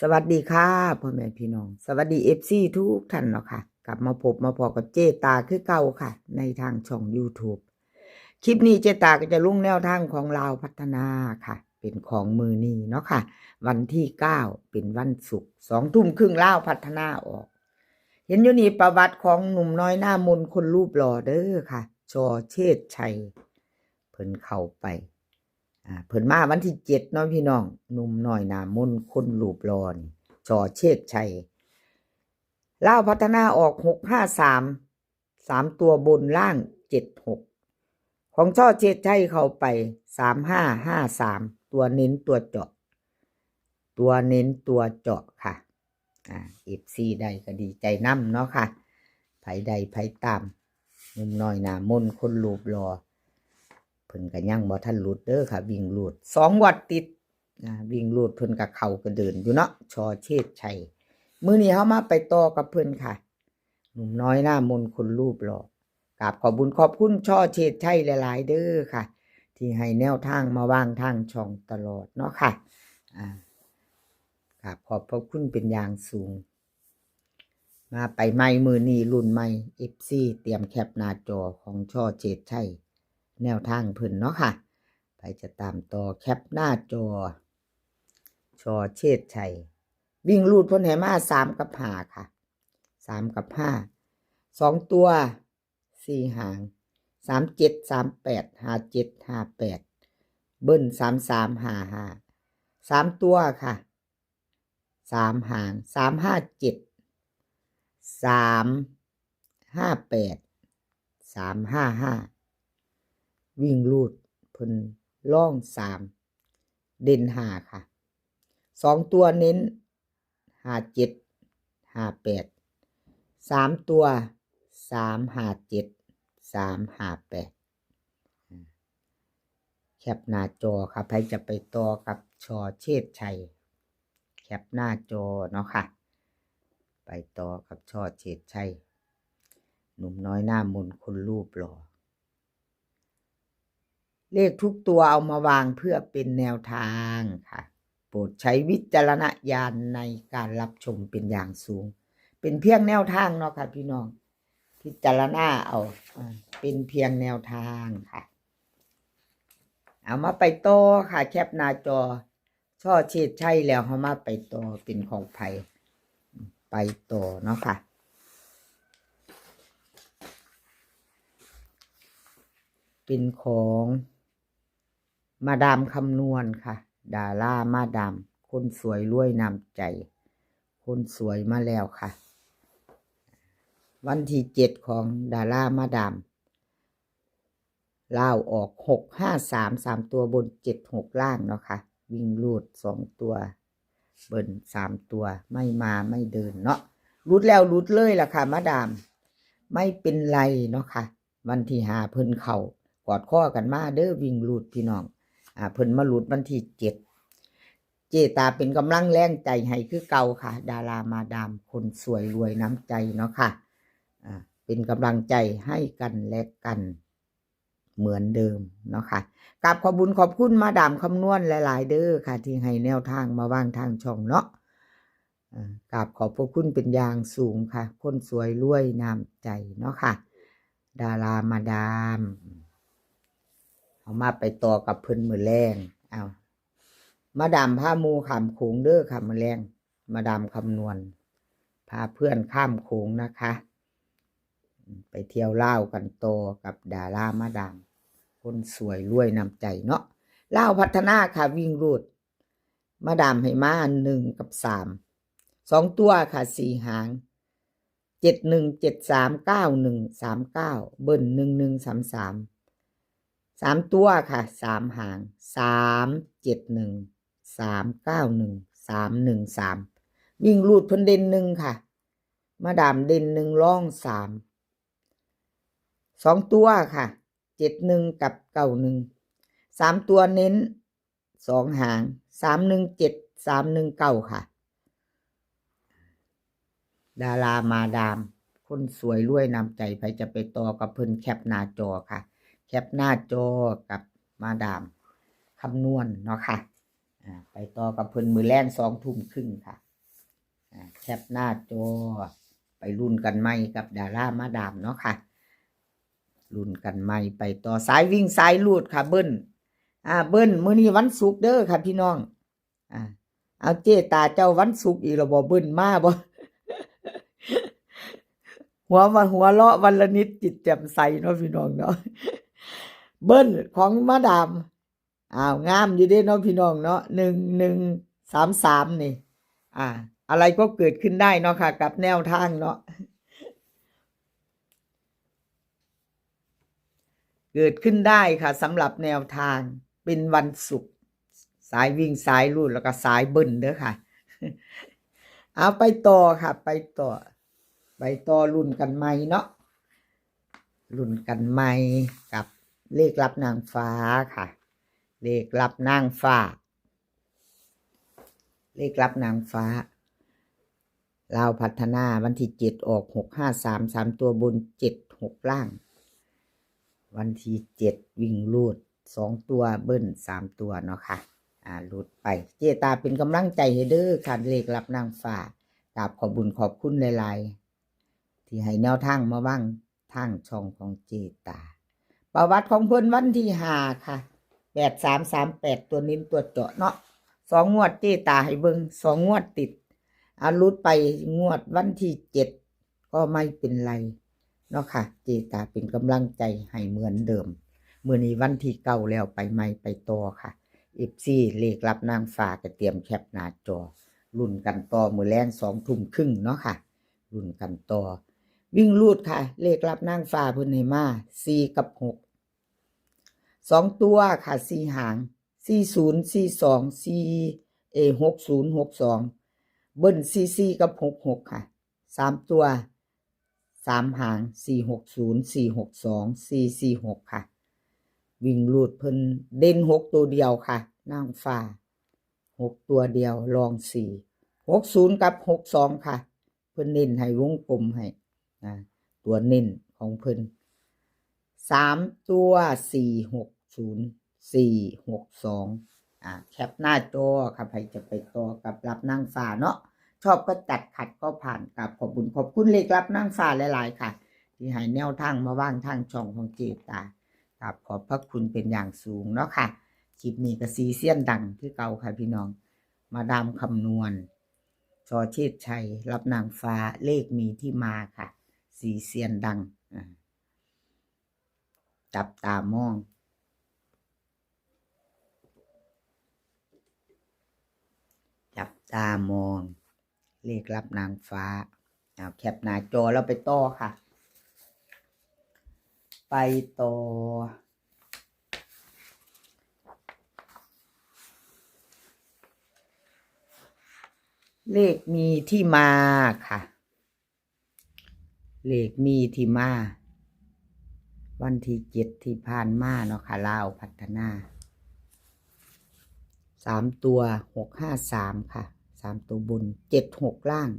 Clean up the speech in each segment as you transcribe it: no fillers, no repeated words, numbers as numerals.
สวัสดีค่ะพ่อแม่พี่น้องสวัสดีFCทุกท่านเนาะค่ะกลับมาพบมาพอกับเจตาคือเก่าค่ะในทางช่อง YouTube คลิปนี้เจตาก็จะลุ่งแนวทางของลาวพัฒนาค่ะเป็นของมือนี้เนาะค่ะวันที่9เป็นวันศุกร์20:30ลาวพัฒนาออกเห็นอยู่นี่ประวัติของหนุ่มน้อยหน้ามนต์คนรูปหล่อเด้อค่ะชอเชษฐ์ชัยเพิ่นเข้าไปเพิ่นมาวันที่7เนาะพี่น้องหนุ่มน้อยหน้ามนต์คนรูปหล่อนี่ชอเชษฐ์ชัยลาวพัฒนาออก653ตัวบนล่าง76ของช่อเชษฐ์ชัยเข้าไป3553ตัวเน้นตัวเจาะค่ะFC ใดก็ดีใจนำเนาะค่ะไผใดไผตามหนุ่มน้อยหน้ามนต์คนรูปหล่อเพิ่นก็ยังบ่ทันหลุดเด้อค่ะวิ่งหลุด2วัดติดวิ่งหลุดเพิ่นก็เข้าก็เดินอยู่เนาะชอเชษฐ์ชัยมื้อนี้เฮามาไปต่อกับเพิ่นค่ะหนุ่มน้อยหน้ามนต์คนรูปหล่อกราบขอบคุญขอบคุณช่อเชษฐ์ชัยหลายๆเด้อค่ะที่ให้แนวทางมาวางทางช่องตลอดเนาะค่ะครับขอบพระคุณเป็นอย่างสูงมาไปใหม่มือนี้รุ่นใหม่ FC เตรียมแคปหน้าจอของช่อเชษฐ์ชัยแนวทางเพิ่นเนาะค่ะไปจะตามต่อแคปหน้าจอช่อเชษฐ์ชัยวิ่งรูดเพิ่นให้มา3กับ5ค่ะ3กับ5 2ตัว4หาง37 38 57 58เบิ้ล33 55 3ตัวค่ะ3หาง357 358 355วิ่งรูดเพิ่นล่อง3เด่น5ค่ะ2ตัวเน้น57 58 3ตัว357 358แคปหน้าจอค่ะใครจะไปต่อกับชอเชษฐ์ชัยแคปหน้าจอเนาะค่ะไปต่อกับช่อเชษฐ์ชัยหนุ่มน้อยหน้ามนต์คนรูปหล่อเลขทุกตัวเอามาวางเพื่อเป็นแนวทางค่ะโปรดใช้วิจารณญาณในการรับชมเป็นอย่างสูงเป็นเพียงแนวทางเนาะค่ะพี่น้องพิจารณาเอาเป็นเพียงแนวทางค่ะเอามาไปต่อค่ะแคปหน้าจอช่อเชษฐ์ชัยแล้วเฮามาไปต่อเป็นของไผไปต่อเนาะค่ะเป็นของมาดามคำนวณค่ะดารามาดามคนสวยรวยนำใจคนสวยมาแล้วค่ะวันที่7ของดารามาดามลาวออก653ตัวบน76ล่างเนาะค่ะวิ่งรูด2ตัวเบิ้ล3ตัวไม่มาไม่เดินเนาะรูดแล้วรูดเลยล่ะค่ะมาดามไม่เป็นไรเนาะค่ะวันที่5เพิ่นเข้ากอดข้อกันมาเด้อวิ่งรูดพี่น้องเพิ่นมารูดวันที่7เจตาเป็นกำลังแรงใจให้คือเก่าค่ะดารามาดามคนสวยรวยน้ำใจเนาะค่ะเป็นกำลังใจให้กันและกันเหมือนเดิมเนาะค่ะกราบขอบคุญขอบคุณมาดามคำนวณหลายๆเด้อค่ะที่ให้แนวทางมาวางทางช่องเนาะกราบขอบพระคุณเป็นอย่างสูงค่ะคนสวยรวยน้ำใจเนาะค่ะดารามาดามเอามาไปต่อกับเพิ่นมือแรงเอามาดามพาหมู่ข้ามโขงเด้อค่ะมือแรงมาดามคำนวณพาเพื่อนข้ามโขงนะคะไปเที่ยวลาวกันโตกับดารามาดามคนสวยรวยนำใจเนาะลาวพัฒนาค่ะวิ่งรูดมาดามให้มา1กับ3 2ตัวค่ะ4หาง71 73 91 39เบิ้ล1133 3ตัวค่ะ3หาง371 391 313วิ่งรูดเพิ่นเด่น1ค่ะมาดามเด่น1ร่อง2ตัวค่ะ71กับ91 3ตัวเน้น2หาง317 319ค่ะดารามาดามคนสวยรวยนำใจไปจะไปต่อกับเพิ่นแคปหน้าจอค่ะแคปหน้าจอกับมาดามคำนวณเนาะค่ะไปต่อกับเพิ่นมือแรง20:30ค่ะ แคปหน้าจอไปรุ่นกันใหม่กับดารามาดามเนาะค่ะรุ่นกันใหม่ไปต่อสายวิ่งสายลูดค่ะเบิ้ลเบิ้ลมื้อนี้วันศุกร์เด้อค่ะพี่น้องเอาเจตาเจ้าวันศุกร์อีกแล้วบ่เบิ้ลมาบ่ หัวเลาะวันละนิดจิตแจ่มใสเนาะพี่น้องเนาะ เบิ้ลของมาดามงามอยู่เด้เนาะพี่น้องเนาะ1133นี่อะไรก็เกิดขึ้นได้เนาะค่ะกับแนวทางเนาะเกิดขึ้นได้ค่ะสำหรับแนวทางเป็นวันศุกร์สายวิ่งสายลูดแล้วก็สายเบิ้ลเด้อค่ะ เอาไปต่อค่ะไปต่อรุ่นกันใหม่เนาะรุ่นกันใหม่กับเลขลับนางฟ้าค่ะเลขลับนางฟ้าเลขลับนางฟ้าลาวพัฒนาวันที่7ออก653 3ตัวบน76ล่างวันที่7วิ่งลูด2ตัวเบิ้ล3ตัวเนาะค่ะลูดไปเจตาเป็นกำลังใจให้เด้อค่ะเลขลับนางฟ้ากราบขอบบุญขอบคุณหลายๆที่ให้แนวทางมาบ้างทางช่องของเจตาประวัติของเพิ่นวันที่5ค่ะ8338ตัวนิ้นตัวเจาะเนาะ2งวดเจตาให้เบิ่ง2งวดติดลุดไปงวดวันที่7ก็ไม่เป็นไรเนาะค่ะเจตาเป็นกำลังใจให้เหมือนเดิมมื้อนี้วันที่9แล้วไปใหม่ไปต่อค่ะ FC เลขรับนางฟ้าก็เตรียมแคปหน้าจอรุ่นกันต่อมื้อแลง20:30เนาะค่ะรุ่นกันต่อวิ่งลูดค่ะเลขรับนางฟ้าเพิ่นให้มา4กับ6 2ตัวค่ะ4หาง40 42 60 62เบิ้ล44กับ66ค่ะ3ตัว3หาง460 462 446ค่ะวิ่งลูดเพิ่นเด่น6ตัวเดียวค่ะนางฟ้า6ตัวเดียวรอง4 60กับ62ค่ะเพิ่นเน้นให้วงกลมให้ตัวเน้นของเพิ่น3ตัว460 462แคปหน้าจอค่ะใครจะไปต่อกับรับนางฟ้าเนาะชอบก็จัดขัดก็ผ่านกับขอบคุณขอบคุณเลขรับนางฟ้าหลายๆค่ะที่ให้แนวทางมาว่างทางช่องของเจตากับขอบพระคุณเป็นอย่างสูงเนาะค่ะคลิปนี้ก็ซีเซียนดังที่เก่าค่ะพี่น้องมาดามคำนวณชอเชษชัยรับนางฟ้าเลขมีที่มาค่ะซีเซียนดังจับตามองจับตามองเลขรับนางฟ้าแคปหน้าจอแล้วไปต่อค่ะไปต่อเลขมีที่มาค่ะเลขมีที่มาวันที่7ที่ผ่านมาเนาะค่ะลาวพัฒนา3ตัว653ค่ะ3ตัวบน76ล่าง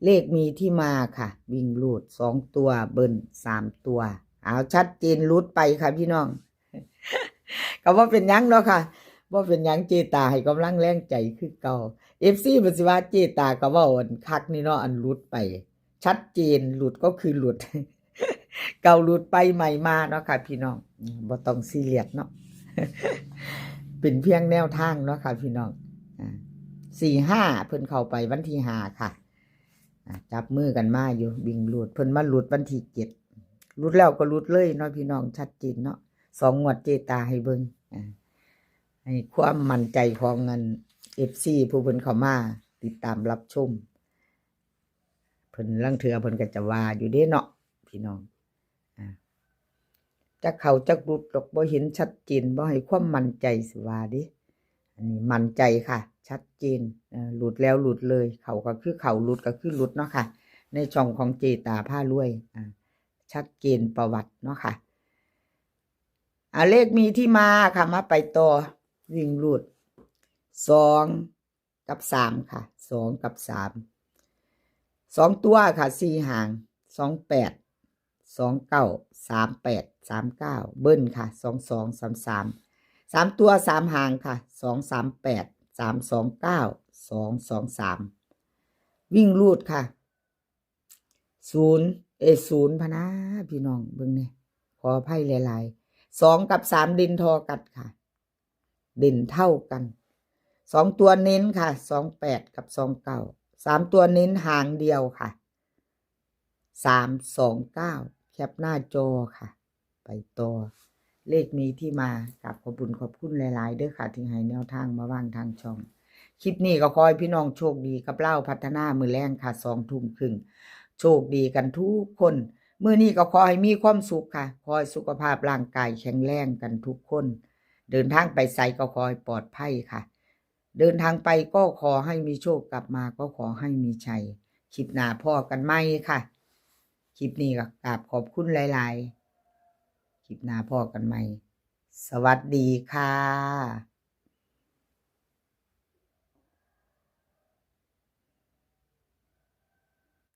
เลขมีที่มาค่ะวิ่งลูด2ตัวเบิ้ล3ตัวชัดเจนลุดไปค่ะพี่น้องก็ว่าเป็นยังเนาะค่ะว่าเป็นยังเจตาให้กำลังแรงใจคือเก่า FC บ่สิว่าเจตาก็เว้าอันคักนี่เนาะอันลุดไปชัดเจนหลุดก็คือหลุด เก่าหลุดไปใหม่มาเนาะค่ะพี่น้องบ่ต้องซีเรียสเนาะ เป็นเพียงแนวทางเนาะค่ะพี่น้อง4-5เพิ่นเข้าไปวันที่5ค่ะจับมือกันมาอยู่บิ่งหลุดเพิ่นมาหลุดวันที่7หลุดแล้วก็หลุดเลยเนาะพี่น้องชัดเจนเนาะ2งวดเจตาให้เบิ่งให้ความมั่นใจของเงิน FC ผู้เพิ่นเข้ามาติดตามรับชมเพิ่นลังเทื่อเพิ่นก็จะว่าอยู่เด้เนาะพี่น้องจักเข้าจักหลุดดอกบ่เห็นชัดเจนบ่ให้ความมั่นใจสิว่าดิอันนี้มั่นใจค่ะชัดเจนหลุดแล้วหลุดเลยเขาก็คือเขาหลุดก็คือหลุดเนาะค่ะในช่องของเจตาผ้ารวยชัดเจนประวัติเนาะค่ะเลขมีที่มาค่ะมาไปต่อวิ่งหลุด2กับ3ค่ะ2กับ3 2ตัวค่ะ4หาง28 29 38 39เบิ้ลค่ะ22 33 3ตัว3หางค่ะ238 329 223 วิ่งรูดค่ะศูนย์พะนะพี่น้องเบิ่งเนี่ยขออภัยหลายๆ2กับ3เด่นทอกันค่ะเด่นเท่ากัน2ตัวเน้นค่ะ28กับ29 3ตัวเน้นหางเดียวค่ะ329แคปหน้าจอค่ะไปต่อเลขมีที่มากับขอบคุณหลายๆเด้อค่ะที่ให้แนวทางมาวางทางช่องคลิปนี้ก็ขอให้พี่น้องโชคดีกับเล่าพัฒนามือแรงค่ะ2 ทุ่มครึ่งโชคดีกันทุกคนมื้อนี้ก็ขอให้มีความสุขค่ะขอให้สุขภาพร่างกายแข็งแรงกันทุกคนเดินทางไปไสก็ขอให้ปลอดภัยค่ะเดินทางไปก็ขอให้มีโชคกลับมาก็ขอให้มีชัยคลิปหน้าพ่อกันไหมค่ะคลิปนี้ก็กราบขอบคุณหลายๆคลิปหน้าพ่อกันไหมสวัสดีค่ะ